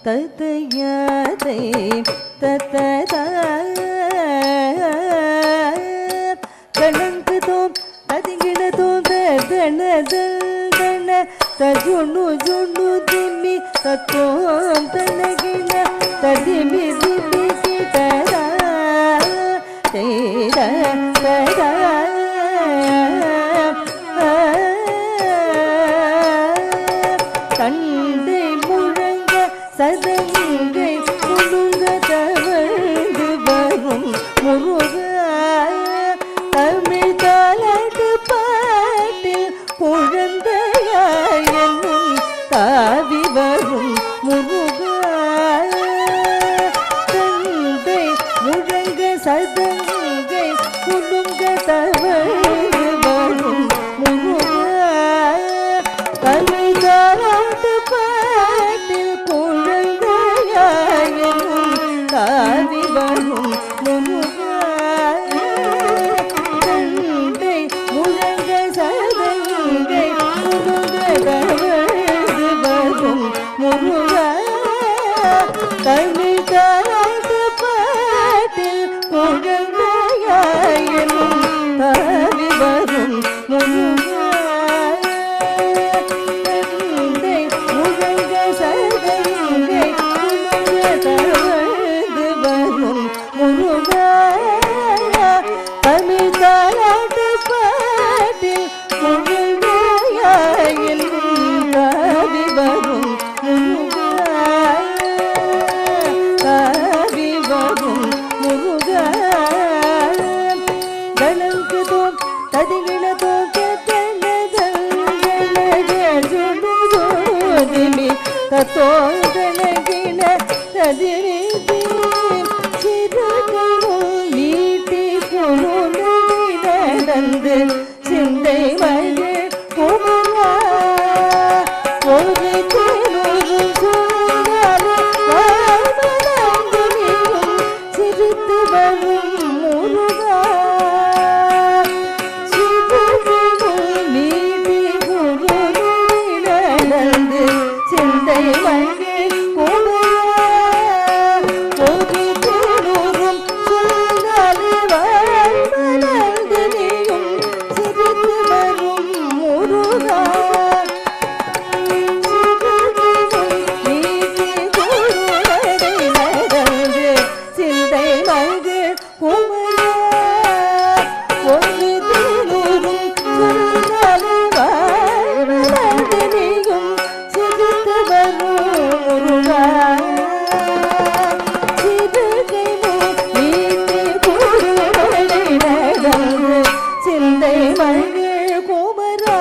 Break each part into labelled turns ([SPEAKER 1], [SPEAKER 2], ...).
[SPEAKER 1] தத்தையாதை தத்ததா கணங்கு தோம் ததிங்கிட தோம் தன தஜுணு ஜுணு திமி தத்தோம் தனகின ததிமி திமி கிதரா தேர தரா தண்டை முழங்க சதங்கை குலுங்க தவழ்ந்து வரும் முருக தமிழ் தாலாட்டு பாட்டில் குழந்தையாயனும் தாவி வரும் முருக தண்டை முழங்க சதங்கை குலுங்க தவழ்ந்து வரும் முருக தமிழ் தாலாட்டு பாட்டில் குழந்தையாயனும் தாவி வரும் முருக தண்டை முழங்க சதங்கை குலுங்க தவழ்ந்து வரும் முருக தமிழ் தாலாட்டு பாட்டில் குழந்தையாயனும் தாவி வரும் முருக தண்டை முழங்க சதங்கை குலுங்க தவழ்ந்து வரும் முருக தமிழ் தாலாட்டு பாட்டில் குழந்தையாயனும் தாவி வரும் முருக தாவி வரும் முருக கணங்கு தோம் ததிகிட தோம் தனதல்கணகி தத்தோதனகின ததிரி சிறுகளும் நீட்டி குழு நடந்து சிந்தை மழை குமரா ஒரு குழு சிரித்து வரும் முருகா சிறுகளும் நீட்டி குழு நடந்து சிந்தை மழை குமரா ஒரு குழுரும் சொல்லாலே வாழ்வளர்ந்து நீயும் சிரித்து வரும் முருகா சிறுகளும் நீட்டி குழு நடந்து சிந்தை மழை குமரா ஒரு குழுரும் சொல்லாலே வாழ்வளர்ந்து நீயும் சிரித்து வரும் முருகா சிறுகையும் நீட்டி குழு நடந்து சிந்தை மழை குமரா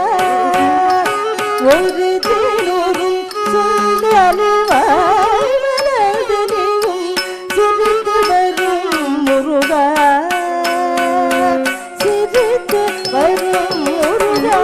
[SPEAKER 1] ஒரு தினூரும் சொல்லாலே வாழ்வளர்ந்து நீயும் சிரித்து வரும் முருகா சிரித்து வரும் முருகா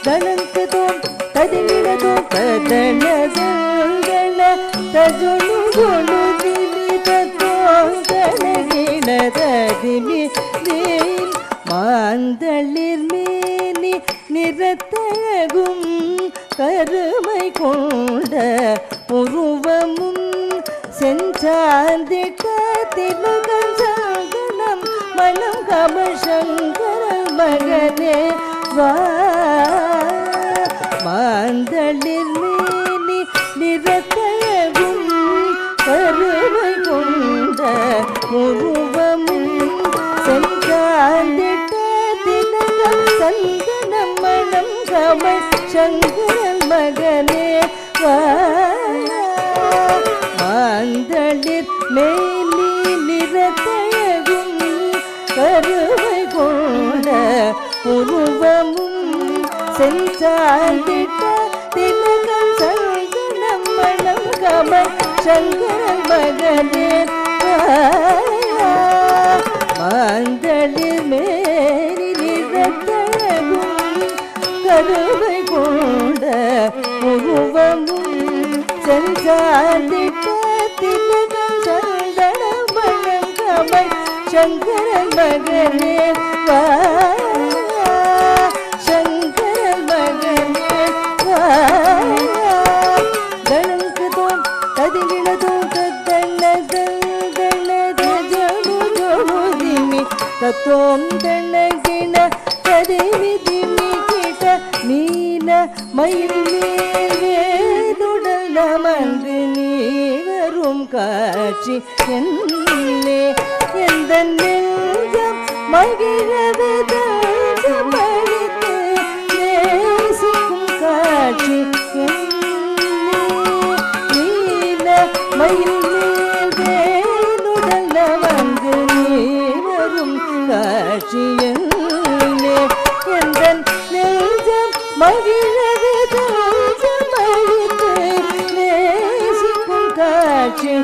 [SPEAKER 1] கணங்கு தோம் ததிங்கிட தோம் ததன தஜுணு ஜுணு திமி தத்தோம் தனகிட ததிமி தீம் மாந்தளிர் மேனி நிறத்தழகும் கருமை கொண்ட செஞ்சாந்திட்ட திலகம் சங்கனம் மனம் கமசங்கர மகனே வா மாந்தளிர் மேனி நிறத்தழகும் கருவை கொண்ட உருவமும் செஞ்சாந்திட்ட திலகம் சங்கனம் மனம் கமசங்கர மகனே வா மாந்தளிர் மேலி நிறத்தழகும் கருவை கொண்ட உருவமும் செஞ்சாந்திட்ட திலகம் சங்கனம் மனம் கமல் சங்கர மகனே மாந்தளிர் மேலி நிறத்தழகும் கருவை கொண்ட உருவமும் செஞ்சாந்திட்ட திலகம் சங்கனம் மனம் கமல் சங்கர மகனே வா சங்கர மகனே வா கணக்கு தோன் கதிகிழதோ கத்தண்ணத ஜனு ஜனு திமி தத்தோம் தண்ணகிண கதிமி திமி கிட்ட நீல மயில் மேலுடல் நமந்து நீ வரும் காட்சி என்னே எந்த நெஞ்சம் மகிழவே தஞ்சமளித்து நேசிக்கும் காட்சி நீல மயில் மேல் வேலுடல் வந்து நீ வரும் காட்சி என்னே எந்த நெஞ்சம் மகிழவே தஞ்சமளித்து நேசிக்கும் காட்சி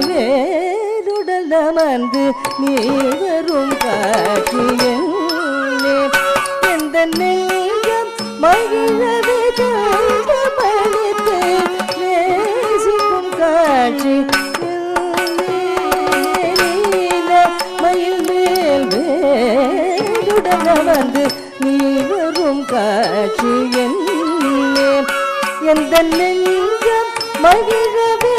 [SPEAKER 1] வேலுடல் நமந்து நீ வரும் காட்சியன்னே எந்த நெஞ்சம் மகிழவே தஞ்சமளித்து நேசிக்கும் காட்சி நீல மயில் மேல் வேலுடல் நமந்து நீ வரும் காட்சியன்னே எந்த நெஞ்சம் மகிழவே